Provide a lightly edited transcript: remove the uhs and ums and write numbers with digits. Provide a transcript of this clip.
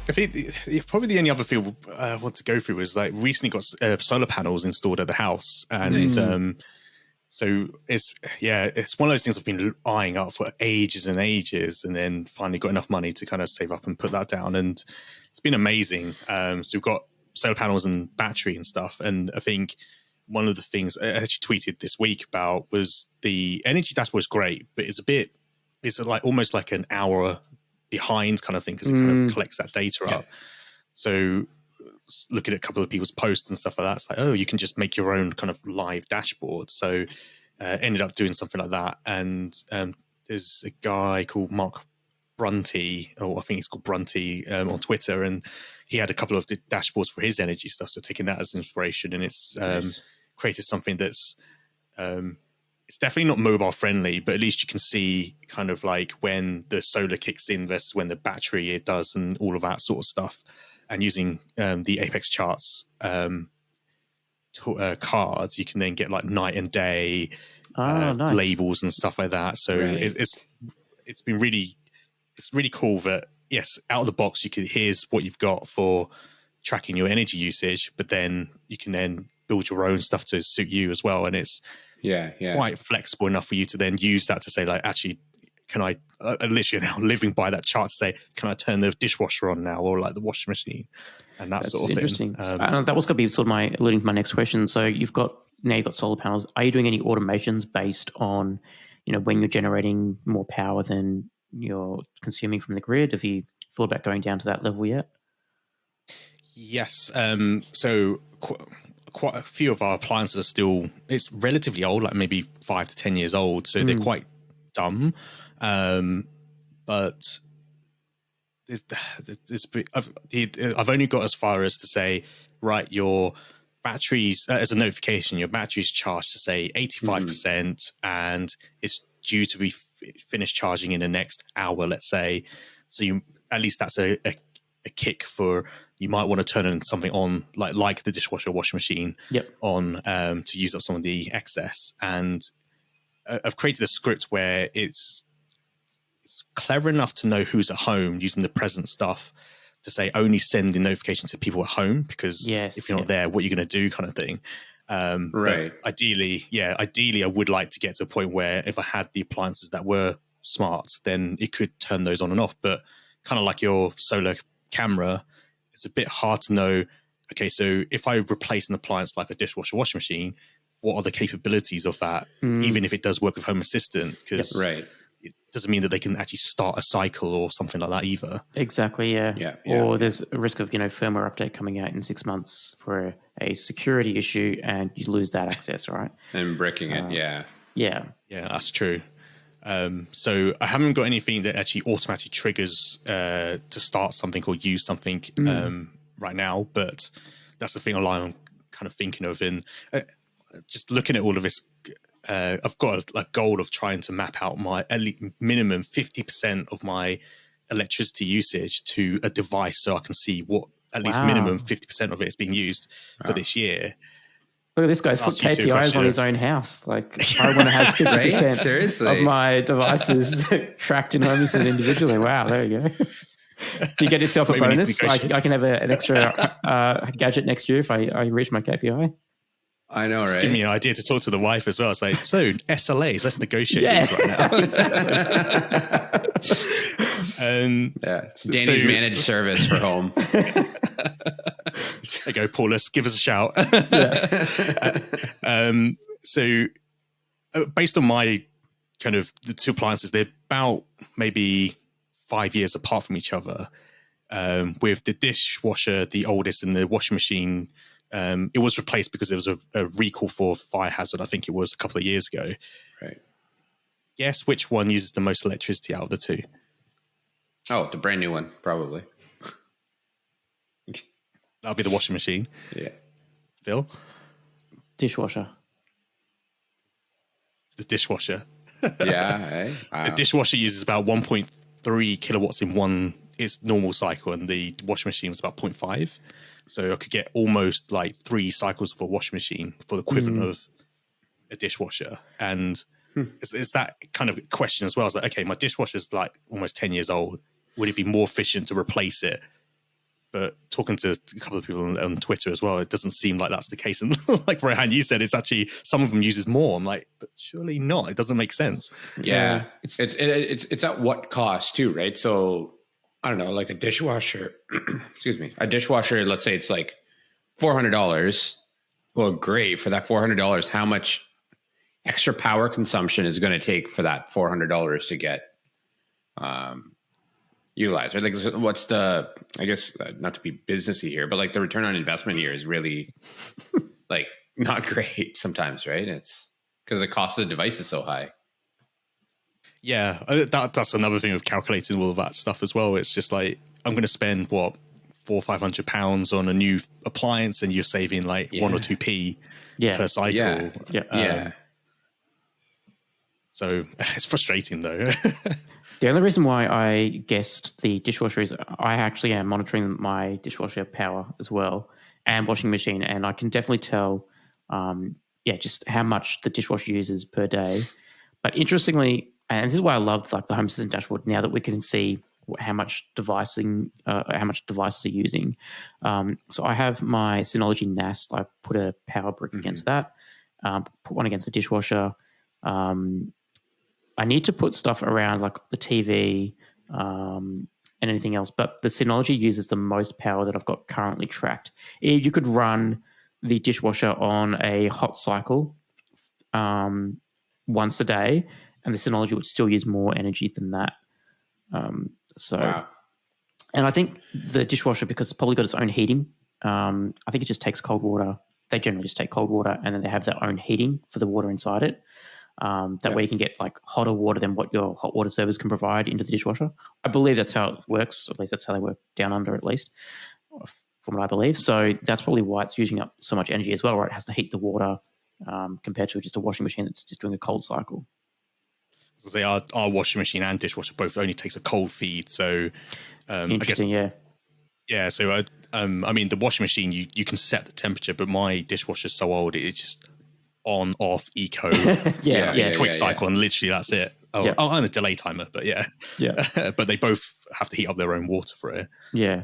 I think probably the only other field I want to go through is like recently got solar panels installed at the house, and so it's one of those things I've been eyeing up for ages and ages, and then finally got enough money to kind of save up and put that down, and it's been amazing. So we've got solar panels and battery and stuff, and I think one of the things I actually tweeted this week about was the energy dashboard is great, but it's like almost like an hour behind kind of thing because it kind of collects that data up. So looking at a couple of people's posts and stuff like that, it's like, oh, you can just make your own kind of live dashboard. So ended up doing something like that. And there's a guy called Mark Brunty, or I think he's called Brunty on Twitter, and he had a couple of the dashboards for his energy stuff. So taking that as inspiration, and it's created something that's it's definitely not mobile friendly, but at least you can see kind of like when the solar kicks in versus when the battery it does and all of that sort of stuff. And using the Apex Charts cards, you can then get like night and day nice. labels and stuff like that. So it's been really cool that, yes, out of the box, here's what you've got for tracking your energy usage, but then you can then build your own stuff to suit you as well. And it's quite flexible enough for you to then use that to say, like, actually, can I literally now living by that chart to say, can I turn the dishwasher on now, or like the washing machine, and that's sort of interesting. thing. That was going to be sort of alluding to my next question. So you've got solar panels. Are you doing any automations based on, when you're generating more power than you're consuming from the grid? Have you thought about going down to that level yet? Yes. So quite a few of our appliances are still, it's relatively old, like maybe 5 to 10 years old. So they're quite dumb. But I've only got as far as to say, right, your batteries, as a notification, your battery's charged to say 85% and it's due to be finished charging in the next hour, let's say. So at least that's a kick for, you might want to turn something on like the dishwasher, washing machine on to use up some of the excess. And I've created a script where it's clever enough to know who's at home using the present stuff to say only send the notification to people at home, because if you're not there, what are you going to do, kind of thing. Right. But ideally, I would like to get to a point where if I had the appliances that were smart, then it could turn those on and off. But kind of like your solar camera, it's a bit hard to know, okay, so if I replace an appliance like a dishwasher, washing machine, what are the capabilities of that, even if it does work with Home Assistant? Because it doesn't mean that they can actually start a cycle or something like that either. Exactly, or there's a risk of, firmware update coming out in 6 months for a security issue and you lose that access, right? And bricking it, Yeah, that's true. So I haven't got anything that actually automatically triggers to start something or use something right now, but that's the thing I'm kind of thinking of. And just looking at all of this, I've got a goal of trying to map out my minimum 50% of my electricity usage to a device, so I can see what at least minimum 50% of it is being used for this year. Look at this guy's put KPIs on his own house. Like, I want to have 50% of my devices tracked in Home Assistant individually. Wow, there you go. Do you get yourself a bonus? I can have an extra gadget next year if I reach my KPI. I know, right? Just give me an idea to talk to the wife as well. It's like, so SLAs, let's negotiate these right now. Danny's managed service for home. There you go, Paulus, give us a shout. So based on my kind of the two appliances, they're about maybe 5 years apart from each other. With the dishwasher, the oldest, and the washing machine, it was replaced because there was a recall for fire hazard. I think it was a couple of years ago. Right. Guess which one uses the most electricity out of the two? Oh, the brand new one, probably. That'll be the washing machine. Yeah. Phil? Dishwasher. It's the dishwasher. The dishwasher uses about 1.3 kilowatts in its normal cycle, and the washing machine was about 0.5. So I could get almost like 3 cycles of a washing machine for the equivalent of a dishwasher. And it's that kind of question as well. It's like, okay, my dishwasher's like almost 10 years old. Would it be more efficient to replace it But talking to a couple of people on Twitter as well, it doesn't seem like that's the case. And like Rohan, you said, it's actually some of them uses more. I'm like, but surely not. It doesn't make sense. Yeah, it's at what cost too, right? So I don't know, like a dishwasher. Excuse me, a dishwasher. Let's say it's like $400. Well, great, for that $400. How much extra power consumption is going to take for that $400 to get utilized? Right? Like, what's the? I guess not to be businessy here, but like the return on investment here is really like not great sometimes, right? It's because the cost of the device is so high. Yeah, that's another thing of calculating all of that stuff as well. It's just like I'm going to spend what £400 or £500 on a new appliance, and you're saving like 1 or 2p per cycle. Yeah. So it's frustrating though. The only reason why I guessed the dishwasher is I actually am monitoring my dishwasher power as well and washing machine, and I can definitely tell, just how much the dishwasher uses per day. But interestingly, and this is why I love like the Home Assistant dashboard now that we can see how much devices are using. So I have my Synology NAS. I put a power brick against that, put one against the dishwasher. I need to put stuff around like the TV and anything else, but the Synology uses the most power that I've got currently tracked. You could run the dishwasher on a hot cycle once a day, and the Synology would still use more energy than that. Wow. And I think the dishwasher, because it's probably got its own heating, I think it just takes cold water. They generally just take cold water, and then they have their own heating for the water inside it. That way you can get like hotter water than what your hot water servers can provide into the dishwasher. I believe that's how it works. At least that's how they work down under, at least, from what I believe. So that's probably why it's using up so much energy as well, right? It has to heat the water compared to just a washing machine that's just doing a cold cycle. So say our washing machine and dishwasher both only takes a cold feed. So interesting, I guess, yeah. So I mean, the washing machine you can set the temperature, but my dishwasher's so old it's just on off eco quick cycle, and literally that's it. And a delay timer, but yeah. But they both have to heat up their own water for it. Yeah,